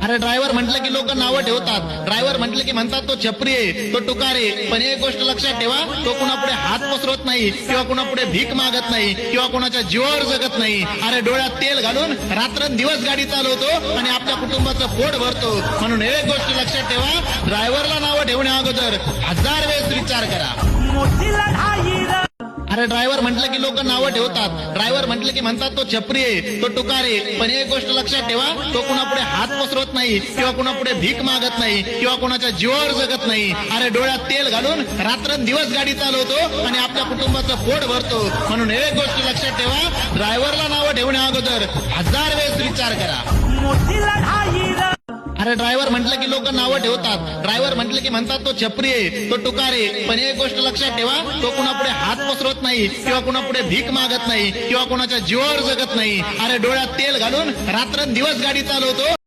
अरे ड्रायव्हर म्हटलं की लोक नावं ठेवतात. ड्रायव्हर म्हटलं की म्हणतात तो छपरी आहे, तो टुकारे. पण एक गोष्ट लक्षात ठेवा, तो कुणापुढे हात पसरवत नाही किंवा कुणापुढे भीक मागत नाही किंवा कुणाच्या जीवावर जगत नाही. अरे डोळ्यात तेल घालून रात्रंदिवस गाडी चालवतो आणि आपल्या कुटुंबाचं पोट भरतो. म्हणून एक गोष्ट लक्षात ठेवा, ड्रायव्हरला नावं ठेवण्या अगोदर 1000 वेळेस विचार करा. मोठी लढाई अरे ड्रायव्हर म्हटलं की लोक नावं ठेवतात. ड्रायव्हर म्हटलं की म्हणतात तो छपरी आहे, तो टुकारे. पण एक गोष्ट लक्षात ठेवा, तो कुणापुढे हात पसरवत नाही किंवा कुणापुढे भीक मागत नाही किंवा कुणाच्या जीवावर जगत नाही. अरे डोळ्यात तेल घालून रात्रंदिवस गाडी चालवतो आणि आपल्या कुटुंबाचं पोट भरतो. म्हणून एक गोष्ट लक्षात ठेवा, ड्रायव्हरला नावं ठेवण्या अगोदर 1000 वेळेस विचार करा. मोठी लढाई अरे ड्रायव्हर म्हटलं की लोक नावं ठेवतात. ड्रायव्हर म्हटलं की म्हणतात तो छपरी आहे, तो टुकारे. पण एक गोष्ट लक्षात ठेवा, तो कुणापुढे हात पसरवत नाही किंवा कुणापुढे भीक मागत नाही किंवा कुणाच्या जीवावर जगत नाही. अरे डोळ्यात तेल घालून रात्रंदिवस गाडी चालवतो